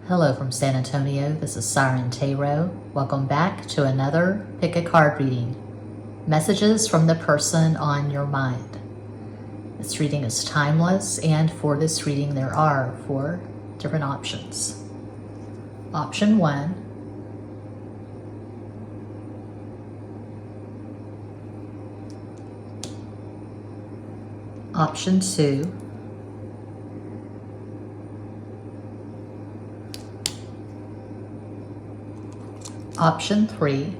Hello from San Antonio, this is Siren Tarot. Welcome back to another Pick a Card reading. Messages from the person on your mind. This reading is timeless, and for this reading there are 4 different options. Option 1. Option 2. Option 3.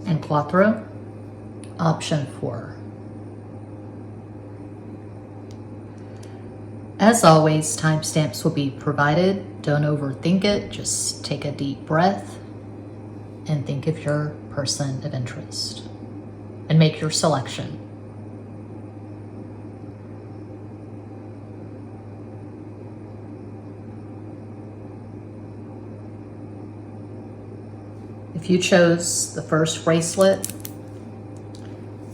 And cuatro. Option 4. As always, timestamps will be provided. Don't overthink it. Just take a deep breath and think of your person of interest and make your selection. If you chose the first bracelet,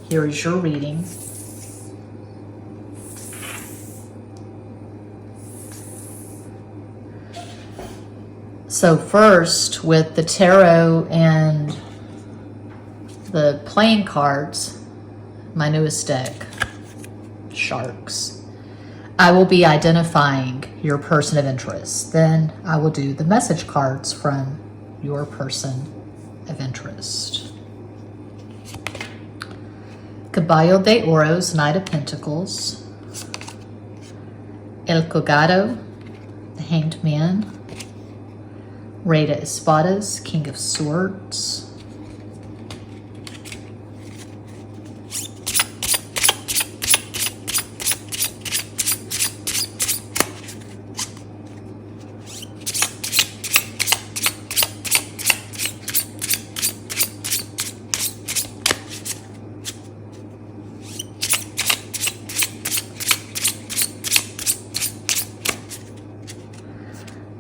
here is your reading. So first, with the tarot and the playing cards, my newest deck, Sharks, I will be identifying your person of interest. Then I will do the message cards from your person of interest. Caballo de Oros, Knight of Pentacles. El Colgado, the Hanged Man. Rey de Espadas, King of Swords.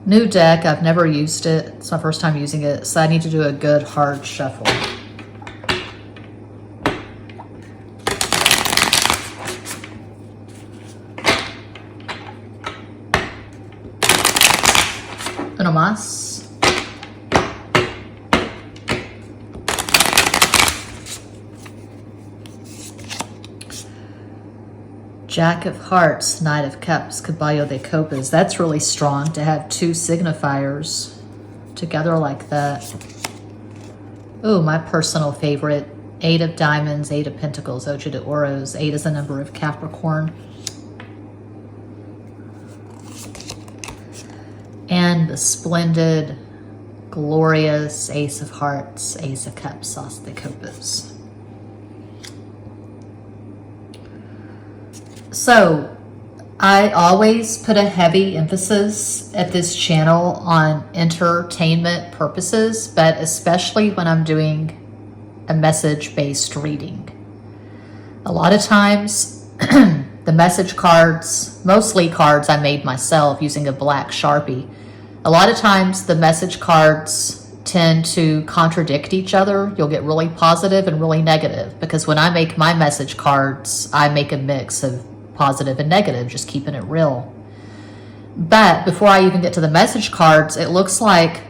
New deck, I've never used it. It's my first time using it, so I need to do a good hard shuffle. Uno más. Jack of Hearts, Knight of Cups, Caballo de Copas. That's really strong to have 2 signifiers together like that. Oh, my personal favorite, 8 of Diamonds, 8 of Pentacles, Ocho de Oros. 8 is a number of Capricorn. And the splendid, glorious Ace of Hearts, Ace of Cups, As de Copas. So, I always put a heavy emphasis at this channel on entertainment purposes, but especially when I'm doing a message-based reading. A lot of times, the message cards, mostly cards I made myself using a black Sharpie, a lot of times the message cards tend to contradict each other. You'll get really positive and really negative, because when I make my message cards, I make a mix of positive and negative, just keeping it real. But before I even get to the message cards, it looks like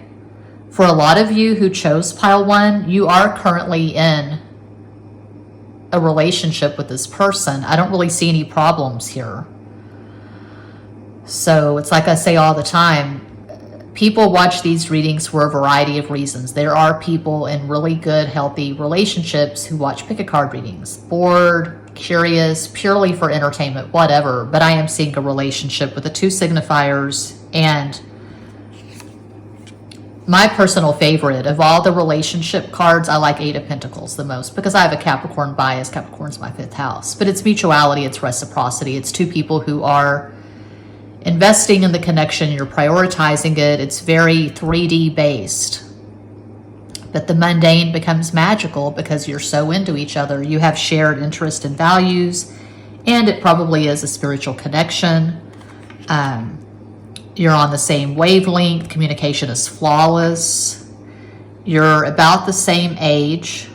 for a lot of you who chose pile 1, you are currently in a relationship with this person. I don't really see any problems here. So it's like I say all the time, people watch these readings for a variety of reasons. There are people in really good, healthy relationships who watch pick a card readings, bored, curious, purely for entertainment, whatever. But I am seeing a relationship with the 2 signifiers, and my personal favorite of all the relationship cards, I like 8 of Pentacles the most, because I have a Capricorn bias. Capricorn's my 5th house. But it's mutuality, it's reciprocity. It's 2 people who are investing in the connection, you're prioritizing it. It's very 3D based. But the mundane becomes magical because you're so into each other. You have shared interest and values, and it probably is a spiritual connection. You're on the same wavelength. Communication is flawless. You're about the same age.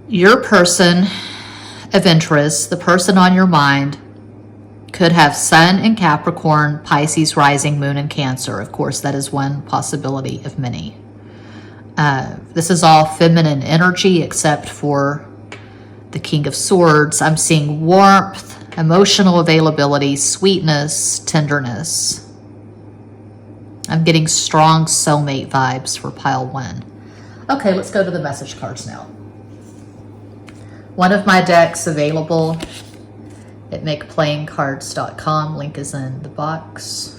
Your person of interest, the person on your mind, could have Sun in Capricorn, Pisces rising, Moon in Cancer. Of course, that is one possibility of many. This is all feminine energy except for the King of Swords. I'm seeing warmth, emotional availability, sweetness, tenderness. I'm getting strong soulmate vibes for pile 1. Okay, let's go to the message cards now. One of my decks available at makeplayingcards.com. Link is in the box.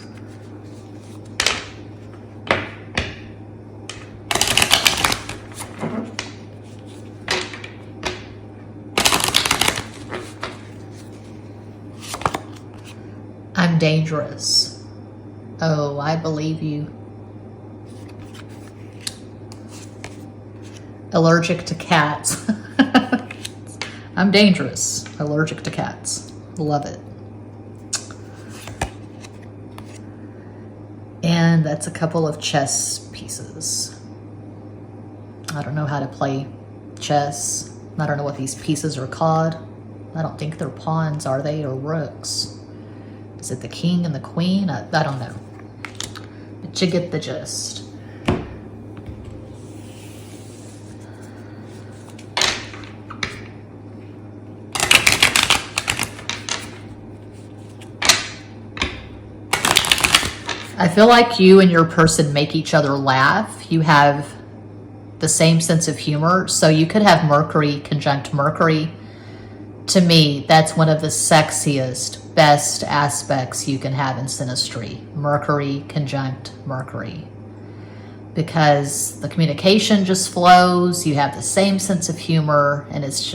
I'm dangerous. Oh, I believe you. Allergic to cats. I'm dangerous. Allergic to cats. Love it. And that's a couple of chess pieces. I don't know how to play chess. I don't know what these pieces are called. I don't think they're pawns, are they? Or rooks. Is it the king and the queen? I don't know. But you get the gist. I feel like you and your person make each other laugh. You have the same sense of humor. So you could have Mercury conjunct Mercury. To me, that's one of the sexiest, best aspects you can have in synastry. Mercury conjunct Mercury. Because the communication just flows. You have the same sense of humor. And it's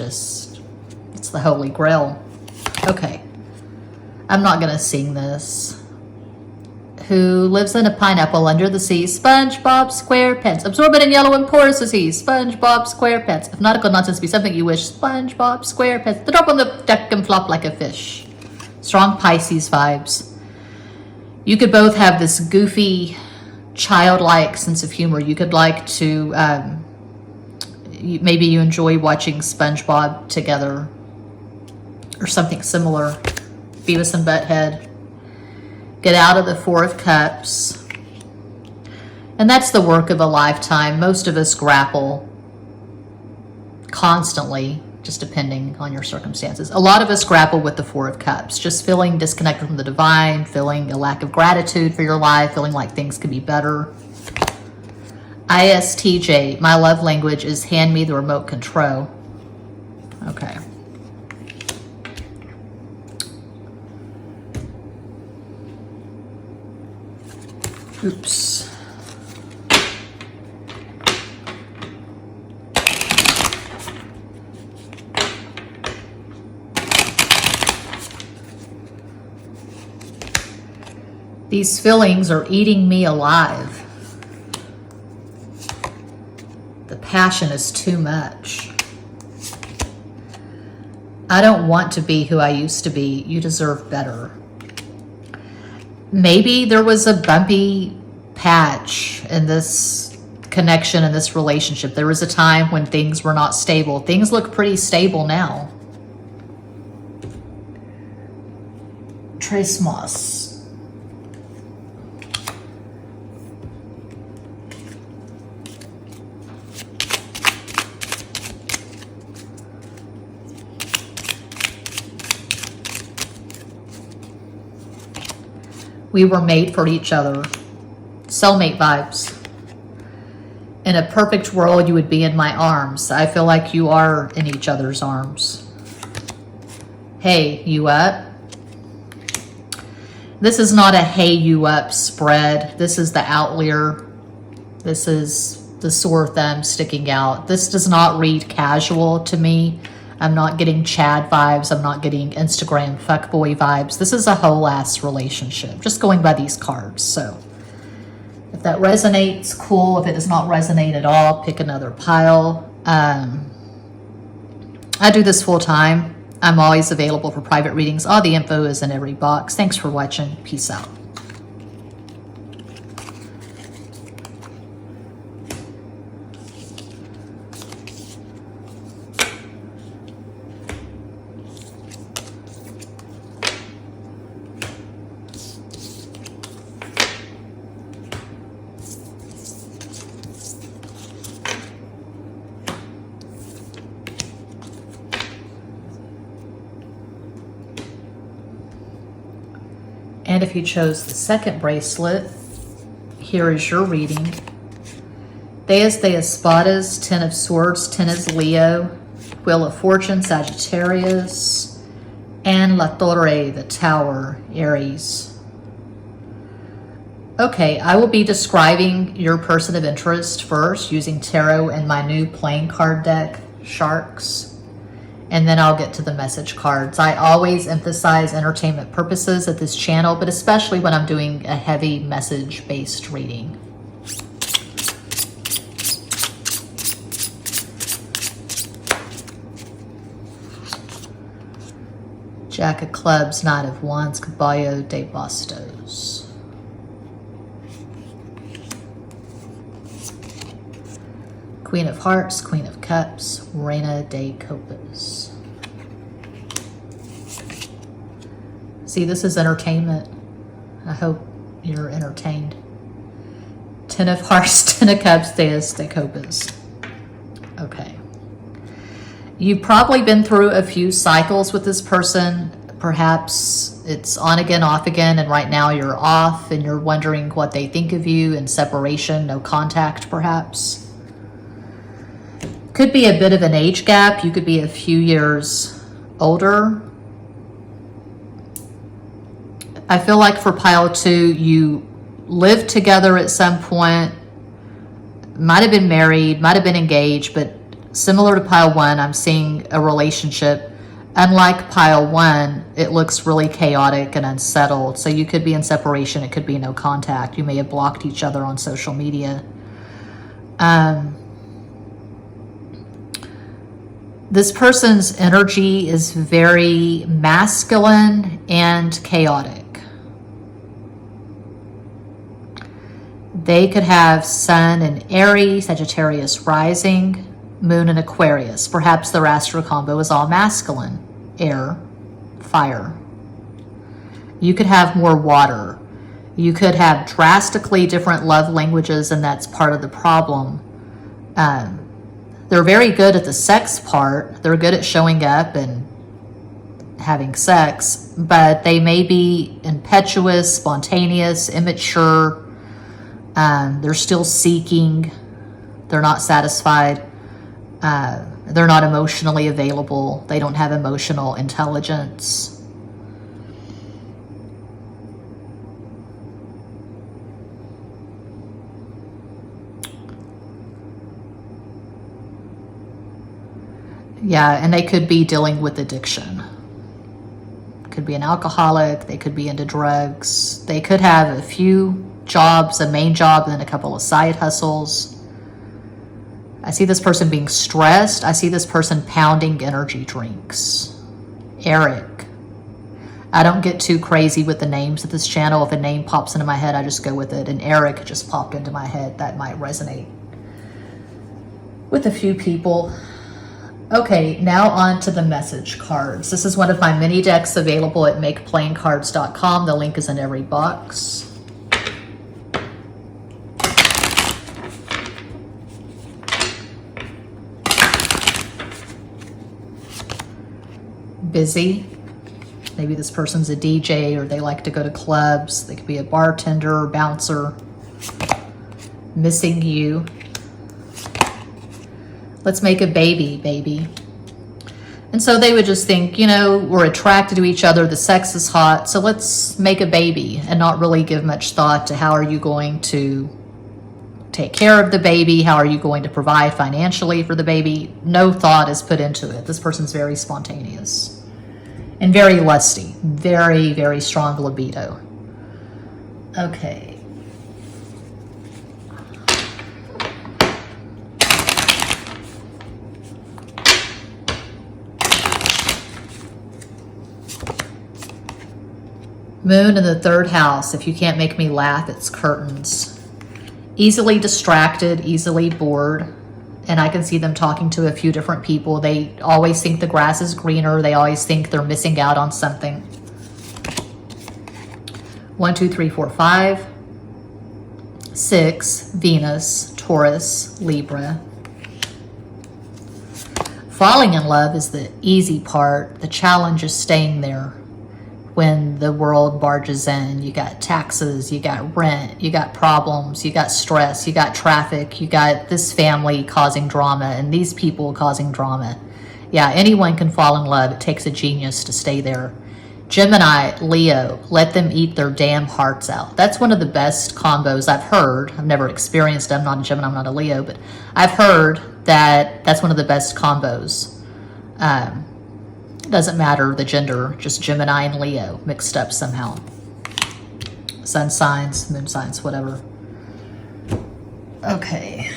the holy grail. Okay. I'm not going to sing this. Who lives in a pineapple under the sea? SpongeBob SquarePants. Absorbent in yellow and porous as he. SpongeBob SquarePants. If nautical nonsense be something you wish, SpongeBob SquarePants. The drop on the deck and flop like a fish. Strong Pisces vibes. You could both have this goofy, childlike sense of humor. You could like to, maybe you enjoy watching SpongeBob together or something similar. Beavis and Butthead. Get out of the Four of Cups. And that's the work of a lifetime. Most of us grapple constantly, just depending on your circumstances. A lot of us grapple with the Four of Cups, just feeling disconnected from the divine, feeling a lack of gratitude for your life, feeling like things could be better. ISTJ, my love language is hand me the remote control. Okay. Oops. These feelings are eating me alive. The passion is too much. I don't want to be who I used to be. You deserve better. Maybe there was a bumpy patch in this connection, in this relationship. There was a time when things were not stable. Things look pretty stable now. Trace Moss. We were made for each other. Soulmate vibes. In a perfect world, you would be in my arms. I feel like you are in each other's arms. Hey, you up? This is not a hey, you up spread. This is the outlier. This is the sore thumb sticking out. This does not read casual to me. I'm not getting Chad vibes. I'm not getting Instagram fuckboy vibes. This is a whole ass relationship. Just going by these cards. So if that resonates, cool. If it does not resonate at all, pick another pile. I do this full time. I'm always available for private readings. All the info is in every box. Thanks for watching. Peace out. And if you chose the second bracelet, here is your reading. Deus de Espadas, Ten of Swords, Ten is Leo, Wheel of Fortune, Sagittarius, and La Torre, the Tower, Aries. Okay, I will be describing your person of interest first using tarot and my new playing card deck, Sharks, and then I'll get to the message cards. I always emphasize entertainment purposes at this channel, but especially when I'm doing a heavy message-based reading. Jack of Clubs, Knight of Wands, Caballo de Bastos. Queen of Hearts, Queen of Cups, Reina de Copas. See, this is entertainment. I hope you're entertained. Ten of Hearts, Ten of Cups, Deus de Copas. Okay. You've probably been through a few cycles with this person. Perhaps it's on again, off again, and right now you're off and you're wondering what they think of you, in separation, no contact perhaps. Could be a bit of an age gap. You could be a few years older. I feel like for pile 2, you lived together at some point, might have been married, might have been engaged, but similar to pile 1, I'm seeing a relationship. Unlike pile 1, it looks really chaotic and unsettled. So you could be in separation. It could be no contact. You may have blocked each other on social media. This person's energy is very masculine and chaotic. They could have Sun in Aries, Sagittarius rising, Moon in Aquarius. Perhaps their astro combo is all masculine. Air, fire. You could have more water. You could have drastically different love languages, and that's part of the problem. They're very good at the sex part. They're good at showing up and having sex, but they may be impetuous, spontaneous, immature. They're still seeking. They're not satisfied. They're not emotionally available. They don't have emotional intelligence. Yeah, and they could be dealing with addiction. Could be an alcoholic. They could be into drugs. They could have a few jobs, a main job, and then a couple of side hustles. I see this person being stressed. I see this person pounding energy drinks. Eric. I don't get too crazy with the names of this channel. If a name pops into my head, I just go with it. And Eric just popped into my head. That might resonate with a few people. Okay, now on to the message cards. This is one of my mini decks available at makeplayingcards.com. The link is in every box. Busy. Maybe this person's a DJ, or they like to go to clubs. They could be a bartender or bouncer. Missing you. Let's make a baby, baby. And so they would just think, you know, we're attracted to each other. The sex is hot. So let's make a baby, and not really give much thought to how are you going to take care of the baby? How are you going to provide financially for the baby? No thought is put into it. This person's very spontaneous and very lusty, very, very strong libido. Okay. Moon in the 3rd house. If you can't make me laugh, it's curtains. Easily distracted, easily bored. And I can see them talking to a few different people. They always think the grass is greener. They always think they're missing out on something. 1, 2, 3, 4, 5. 6, Venus, Taurus, Libra. Falling in love is the easy part. The challenge is staying there. when the world barges in. You got taxes, you got rent, you got problems, you got stress, you got traffic, you got this family causing drama and these people causing drama. Yeah, anyone can fall in love. It takes a genius to stay there. Gemini, Leo, let them eat their damn hearts out. That's one of the best combos I've heard. I've never experienced it. I'm not a Gemini, I'm not a Leo, but I've heard that that's one of the best combos. Doesn't matter the gender, just Gemini and Leo mixed up somehow. Sun signs, moon signs, whatever. Okay.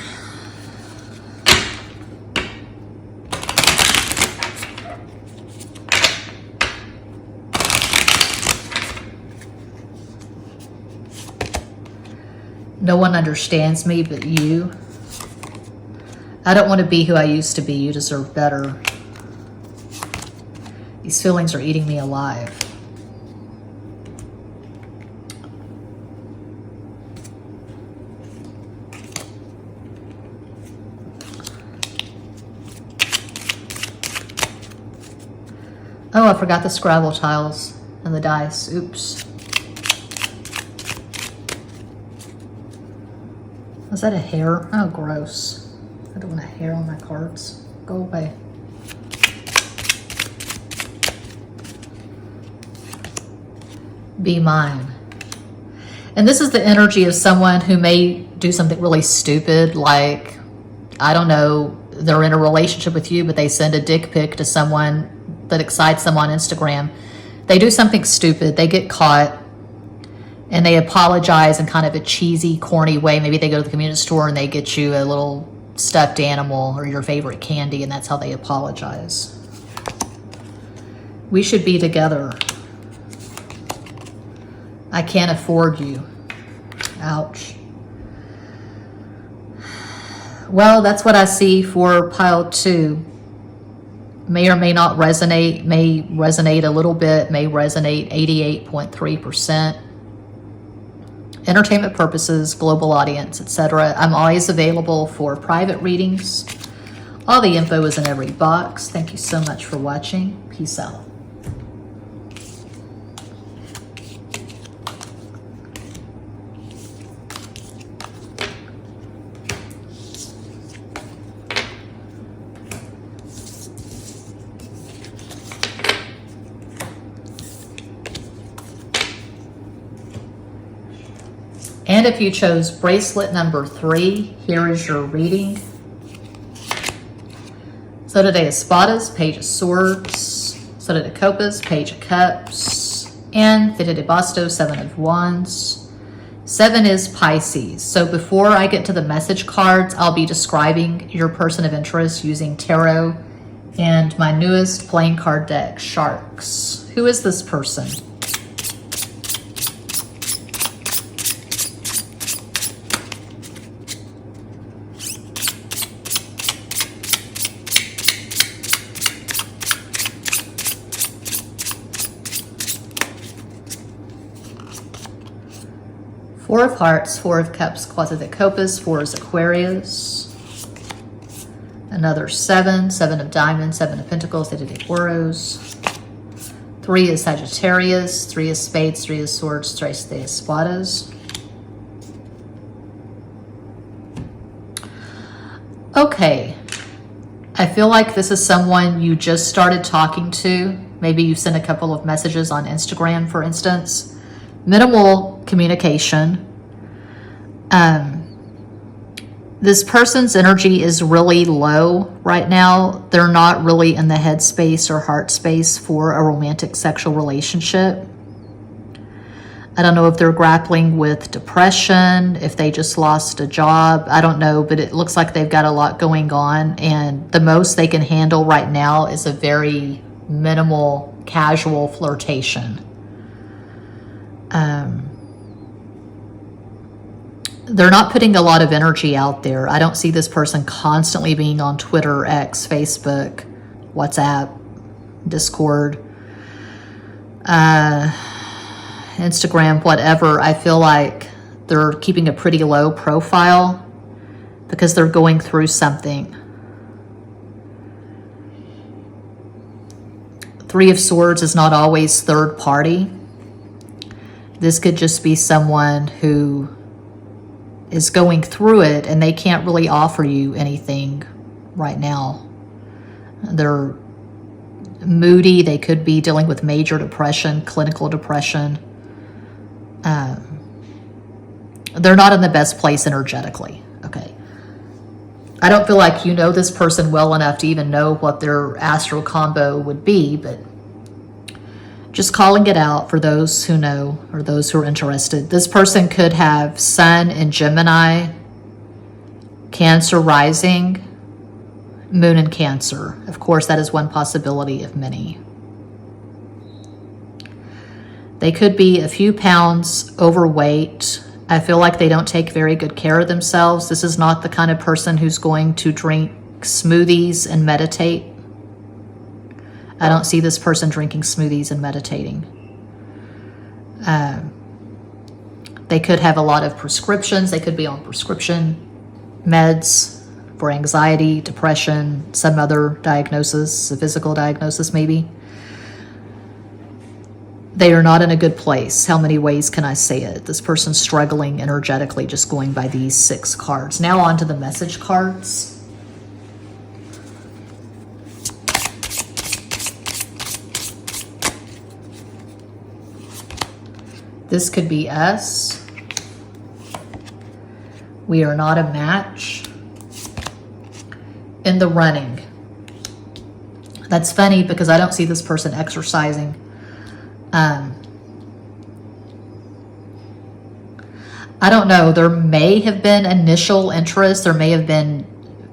No one understands me but you. I don't want to be who I used to be. You deserve better. These feelings are eating me alive. Oh, I forgot the Scrabble tiles and the dice. Oops. Was that a hair? Oh, gross. I don't want a hair on my cards. Go away. Be mine. And this is the energy of someone who may do something really stupid, like, I don't know, they're in a relationship with you, but they send a dick pic to someone that excites them on Instagram. They do something stupid, they get caught, and they apologize in kind of a cheesy, corny way. Maybe they go to the convenience store and they get you a little stuffed animal or your favorite candy, and that's how they apologize. We should be together. I can't afford you. Ouch. Well, that's what I see for pile 2. May or may not resonate, may resonate a little bit, may resonate 88.3%. Entertainment purposes, global audience, etc. I'm always available for private readings. All the info is in every box. Thank you so much for watching. Peace out. And if you chose bracelet number 3, here is your reading. Soda de Espadas, Page of Swords. Soda de Copas, Page of Cups. And Fide de Bastos, 7 of Wands. 7 is Pisces. So before I get to the message cards, I'll be describing your person of interest using tarot and my newest playing card deck, Sharks. Who is this person? Four of Hearts, Four of Cups, Quasi de Copas, 4 is Aquarius. Another 7, 7 of Diamonds, 7 of Pentacles, 8 of Oros. 3 is Sagittarius, 3 is Spades, 3 is Swords, 3 de Espadas. Okay, I feel like this is someone you just started talking to. Maybe you sent a couple of messages on Instagram, for instance. Minimal communication. This person's energy is really low right now. They're not really in the headspace or heart space for a romantic sexual relationship. I don't know if they're grappling with depression, if they just lost a job. I don't know, but it looks like they've got a lot going on, and the most they can handle right now is a very minimal, casual flirtation. They're not putting a lot of energy out there. I don't see this person constantly being on Twitter, X, Facebook, WhatsApp, Discord, Instagram, whatever. I feel like they're keeping a pretty low profile because they're going through something. 3 of Swords is not always third party. This could just be someone who is going through it and they can't really offer you anything right now. They're moody. They could be dealing with major depression, clinical depression. They're not in the best place energetically. Okay. I don't feel like you know this person well enough to even know what their astral combo would be, but just calling it out for those who know or those who are interested. This person could have Sun in Gemini, Cancer rising, Moon in Cancer. Of course, that is one possibility of many. They could be a few pounds overweight. I feel like they don't take very good care of themselves. This is not the kind of person who's going to drink smoothies and meditate. I don't see this person drinking smoothies and meditating. They could have a lot of prescriptions. They could be on prescription meds for anxiety, depression, some other diagnosis, a physical diagnosis maybe. They are not in a good place. How many ways can I say it? This person's struggling energetically, just going by these 6 cards. Now on to the message cards. This could be us. We are not a match. In the running. That's funny because I don't see this person exercising. I don't know. There may have been initial interest. There may have been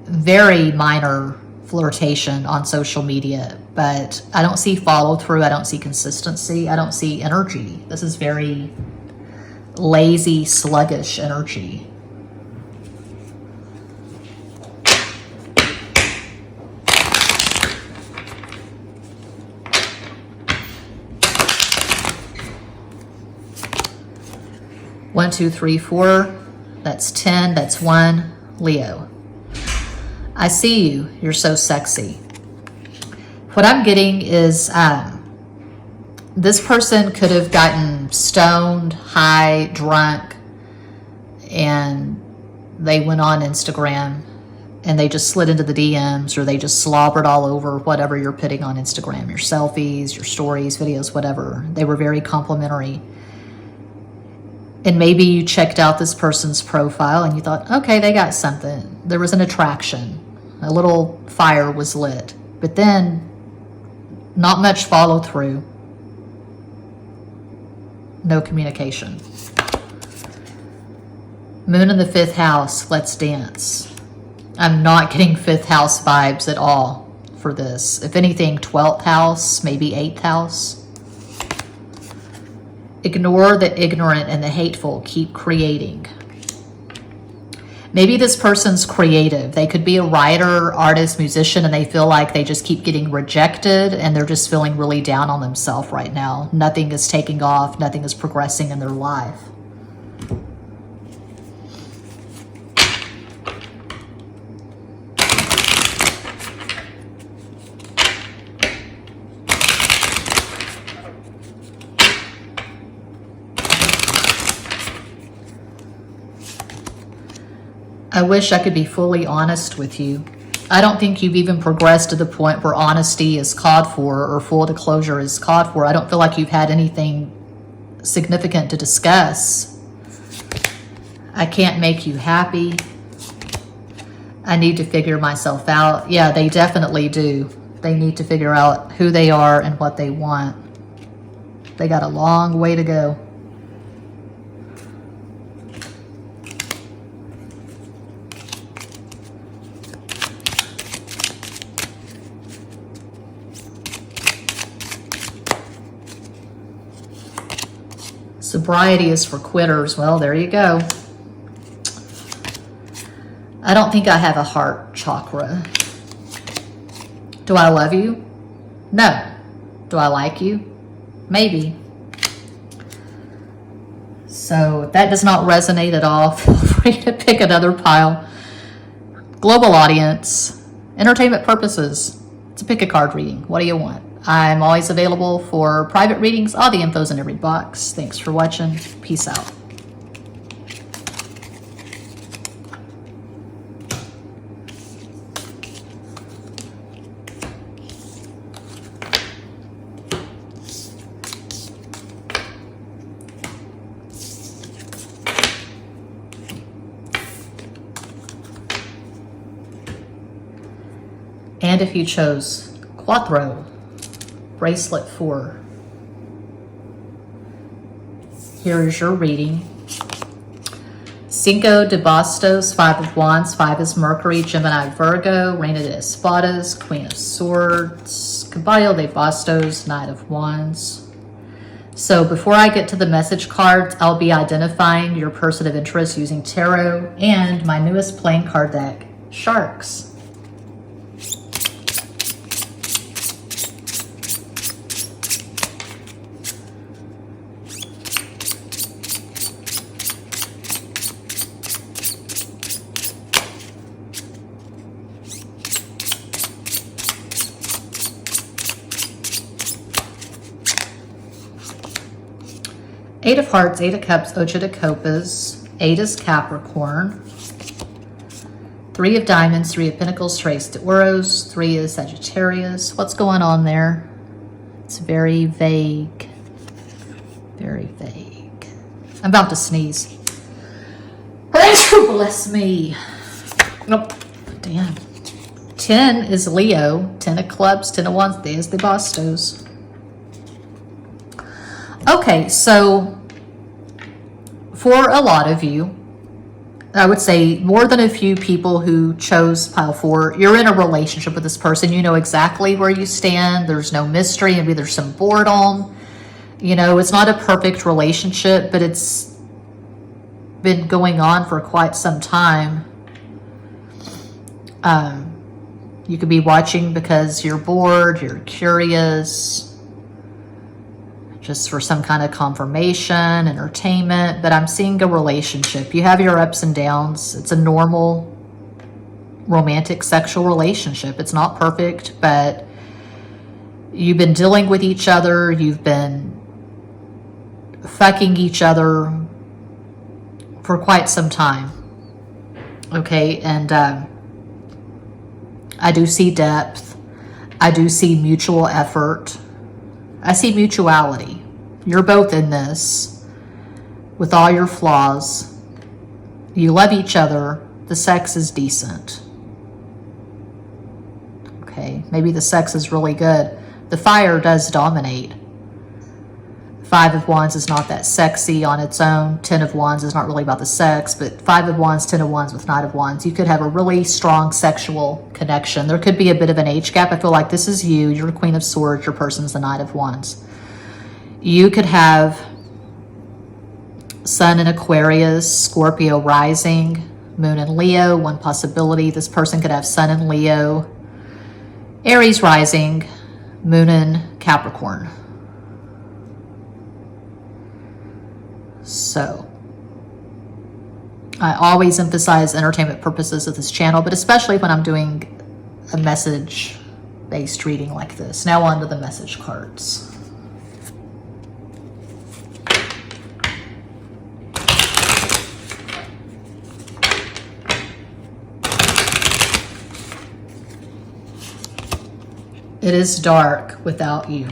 very minor flirtation on social media, but I don't see follow through. I don't see consistency. I don't see energy. This is very lazy, sluggish energy. One, two, three, 4. That's 10. That's 1. Leo. I see you. You're so sexy. What I'm getting is this person could have gotten stoned, high, drunk, and they went on Instagram and they just slid into the DMs, or they just slobbered all over whatever you're putting on Instagram, your selfies, your stories, videos, whatever. They were very complimentary. And maybe you checked out this person's profile and you thought, okay, they got something. There was an attraction. A little fire was lit. But then, not much follow through. No communication. Moon in the 5th house, let's dance. I'm not getting 5th house vibes at all for this. If anything, 12th house, maybe 8th house. Ignore the ignorant and the hateful. Keep creating. Maybe this person's creative. They could be a writer, artist, musician, and they feel like they just keep getting rejected and they're just feeling really down on themselves right now. Nothing is taking off. Nothing is progressing in their life. I wish I could be fully honest with you. I don't think you've even progressed to the point where honesty is called for or full disclosure is called for. I don't feel like you've had anything significant to discuss. I can't make you happy. I need to figure myself out. Yeah, they definitely do. They need to figure out who they are and what they want. They got a long way to go. Sobriety is for quitters. Well, there you go. I don't think I have a heart chakra. Do I love you? No. Do I like you? Maybe. So if that does not resonate at all, feel free to pick another pile. Global audience, entertainment purposes. It's a pick a card reading. What do you want? I'm always available for private readings. All the info's in every box. Thanks for watching. Peace out. And if you chose Cuatro, bracelet 4, here is your reading. Cinco de Bastos, 5 of Wands, 5 is Mercury, Gemini, Virgo, Reina de Espadas, Queen of Swords, Caballo de Bastos, Knight of Wands. So before I get to the message cards, I'll be identifying your person of interest using tarot and my newest playing card deck, Sharks. Eight of Hearts, Eight of Cups, Ocho de Copas, 8 is Capricorn, 3 of Diamonds, 3 of Pentacles, Tres de Oros, 3 is Sagittarius. What's going on there? It's very vague. Very vague. I'm about to sneeze. Bless me. Nope. Damn. 10 is Leo, 10 of Clubs, 10 of Wands, there's the Bastos. Okay, so for a lot of you, I would say more than a few people who chose pile 4, you're in a relationship with this person. You know exactly where you stand. There's no mystery. Maybe there's some boredom. You know, it's not a perfect relationship, but it's been going on for quite some time. You could be watching because you're bored, you're curious, just for some kind of confirmation, entertainment, but I'm seeing a relationship. You have your ups and downs. It's a normal romantic sexual relationship. It's not perfect, but you've been dealing with each other. You've been fucking each other for quite some time. Okay, and I do see depth. I do see mutual effort. I see mutuality. You're both in this with all your flaws. You love each other. The sex is decent. Okay, maybe the sex is really good. The fire does dominate. 5 of Wands is not that sexy on its own. 10 of Wands is not really about the sex, but 5 of Wands, 10 of Wands with Knight of Wands. You could have a really strong sexual connection. There could be a bit of an age gap. I feel like this is you. You're Queen of Swords. Your person's the Knight of Wands. You could have Sun in Aquarius, Scorpio rising, Moon in Leo. One possibility. This person could have Sun in Leo, Aries rising, Moon in Capricorn. So, I always emphasize entertainment purposes of this channel, but especially when I'm doing a message-based reading like this. Now on to the message cards. It is dark without you.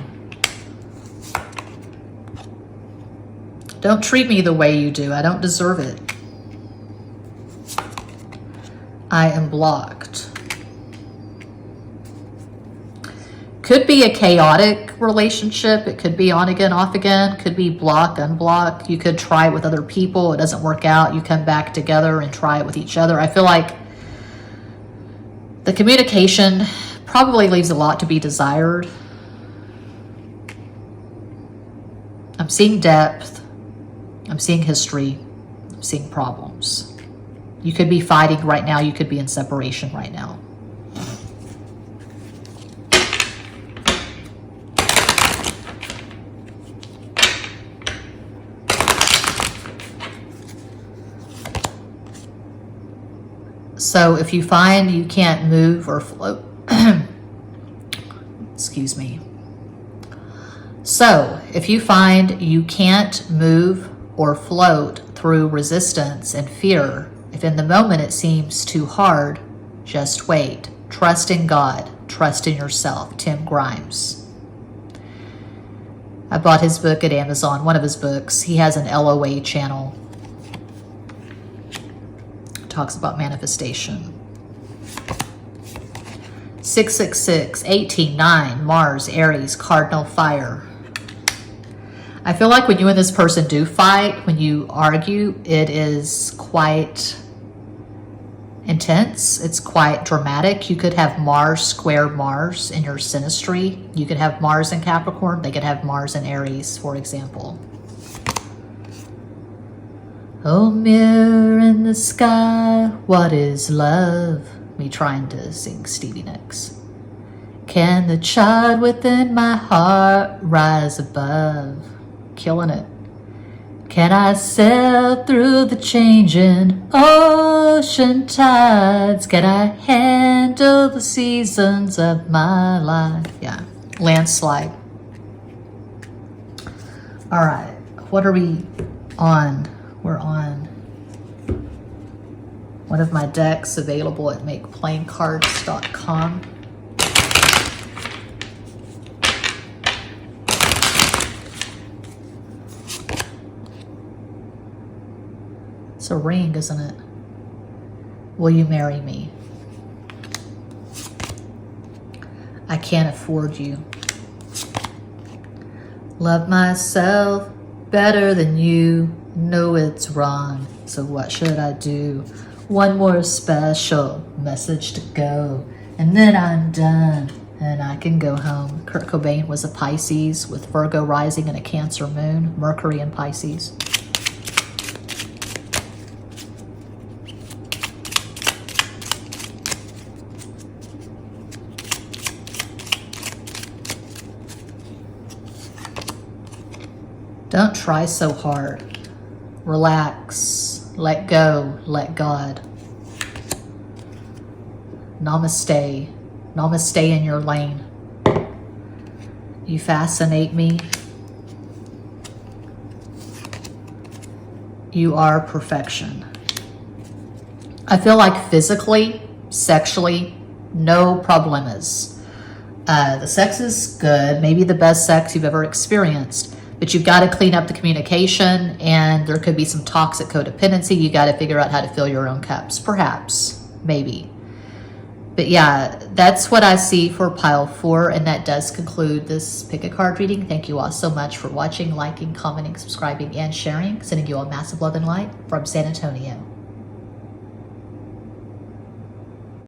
Don't treat me the way you do. I don't deserve it. I am blocked. Could be a chaotic relationship. It could be on again, off again. Could be block, unblock. You could try it with other people. It doesn't work out. You come back together and try it with each other. I feel like the communication probably leaves a lot to be desired. I'm seeing depth. I'm seeing history. I'm seeing problems. You could be fighting right now. You could be in separation right now. So if you find you can't move or float, excuse me, So if you find you can't move or float through resistance and fear, if in the moment it seems too hard, just wait. Trust in God. Trust in yourself. Tim Grimes. I bought his book at Amazon, one of his books. He has an LOA channel. Talks about manifestation. 666, 18, 9, Mars, Aries, Cardinal, Fire. I feel like when you and this person do fight, when you argue, it is quite intense. It's quite dramatic. You could have Mars square Mars in your synastry. You could have Mars in Capricorn. They could have Mars in Aries, for example. Oh, mirror in the sky, what is love? Me trying to sing Stevie Nicks. Can the child within my heart rise above? Killing it. Can I sail through the changing ocean tides? Can I handle the seasons of my life? Yeah, landslide. All right, what are we on? We're on one of my decks available at makeplaincards.com. It's a ring, isn't it? Will you marry me? I can't afford you. Love myself better than you. Know it's wrong, so what should I do? One more special message to go, and then I'm done, and I can go home. Kurt Cobain was a Pisces with Virgo rising and a Cancer moon, Mercury in Pisces. Don't try so hard. Relax, let go, let God. Namaste. Namaste in your lane. You fascinate me. You are perfection. I feel like physically, sexually, no problemas. The sex is good, maybe the best sex you've ever experienced. But you've got to clean up the communication, and there could be some toxic codependency. You got to figure out how to fill your own cups, perhaps, maybe. But yeah, that's what I see for pile 4, and that does conclude this pick a card reading. Thank you all so much for watching, liking, commenting, subscribing, and sharing. Sending you all massive love and light from San Antonio.